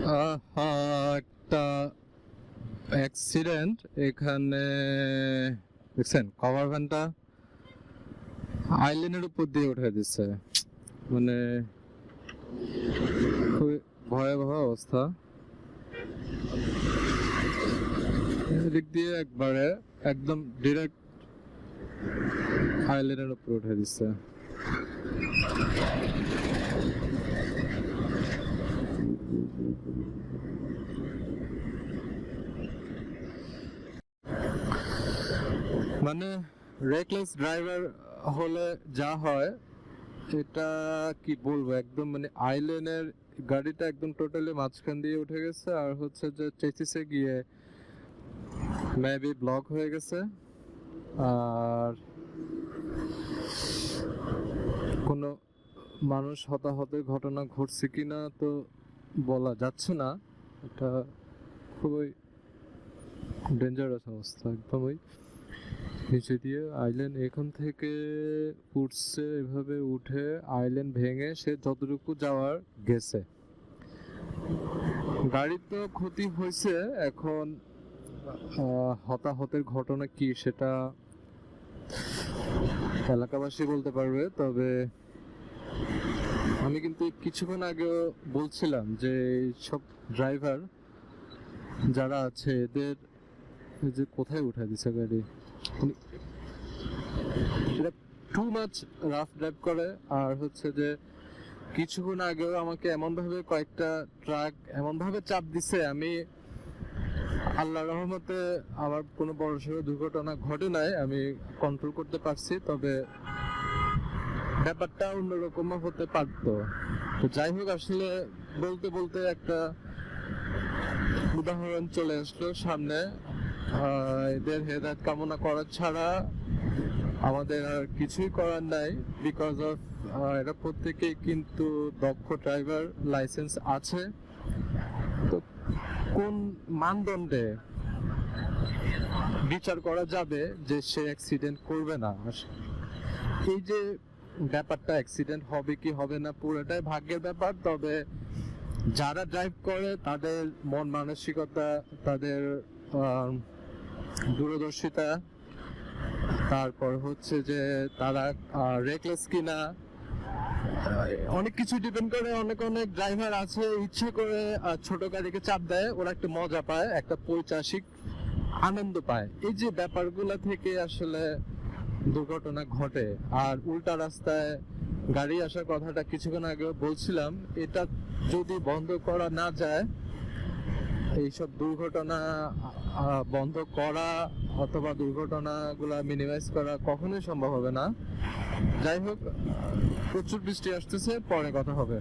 একটা অ্যাক্সিডেন্ট এখানে দেখছেন, কভার ভ্যানটা আইল্যান্ডের উপর দিয়ে উঠে দিচ্ছে। মানে খুবই ভয়াবহ অবস্থা। এদিক দিয়ে একবারে একদম ডিরেক্ট আইল্যান্ডের উপর উঠে দিচ্ছে। মানে রেকলেস ড্রাইভার হলে যা হয়, এটা কি বলবো, একদম মানে আইল্যান্ডের গাড়িটা একদম টোটালি মাঝখান দিয়ে উঠে গেছে, আর হচ্ছে যে চেসিসে গিয়ে মেবি ব্লক হয়ে গেছে। আর কোনো মানুষ হতাহতের ঘটনা ঘটছে কিনা তো বলা যাচ্ছে না। এটা খুবই ডেঞ্জারাস অবস্থা। একদমই নিচে দিয়ে আইল্যান্ড এখান থেকে উঠছে, এভাবে উঠে আইল্যান্ড ভেঙে সে যতটুকু যাওয়ার গেছে। গাড়ির তো ক্ষতি হয়েছে, এখন হতাহতের ঘটনা কি সেটা এলাকাবাসী বলতে পারবে। তবে আমি কিন্তু কিছুক্ষণ আগে বলছিলাম যে সব ড্রাইভার যারা আছে এদের যে কোথায় উঠে দিছে গাড়ি, এটা টু মাচ রাফ ড্রাইভ করে। আর হচ্ছে যে কিছুক্ষণ আগেও আমাকে এমন ভাবে কয়েকটা ট্রাক এমন ভাবে চাপ দিছে, আমি আল্লাহর রহমতে আমার কোনো বড়সড় দুর্ঘটনা ঘটে নাই, আমি কন্ট্রোল করতে পারছি। তবে ব্যাপারটা অন্যরকম হতে পারতো। তো যাই হোক, আসলে বলতে বলতে একটা উদাহরণ চলে আসলো সামনে। এদের হেদায়েত কামনা করা ছাড়া আমাদের আর কিছুই করার নাই, বিকজ অফ এরা প্রত্যেকেই কিন্তু দক্ষ ড্রাইভার, লাইসেন্স আছে। তো কোন মানদণ্ডে বিচার করা যাবে যে সে অ্যাক্সিডেন্ট করবে না? এই যে ব্যাপারটা, অ্যাক্সিডেন্ট হবে কি হবে না পুরোটাই ভাগ্যের ব্যাপার। তবে যারা ড্রাইভ করে তাদের মন মানসিকতা, তাদের দূরদর্শিতা, তারপর হচ্ছে যে তারা রেকলেস কিনা, অনেক কিছু ডিপেন্ড করে। অনেক অনেক ড্রাইভার আছে ইচ্ছা করে ছোট গাড়িকে চাপ দেয়, ওরা একটা মজা পায়, একটা পৈশাসিক আনন্দ পায়। এই যে ব্যাপারগুলা থেকে আসলে দুর্ঘটনা ঘটে। আর উল্টা রাস্তায় গাড়ি আসার কথাটা কিছুক্ষণ আগে বলছিলাম, এটা যদি বন্ধ করা না যায়, এইসব দুর্ঘটনা বন্ধ করা অথবা দুর্ঘটনাগুলা মিনিমাইজ করা কখনোই সম্ভব হবে না। যাই হোক, প্রচুর বৃষ্টি আসতেছে, পরে কথা হবে।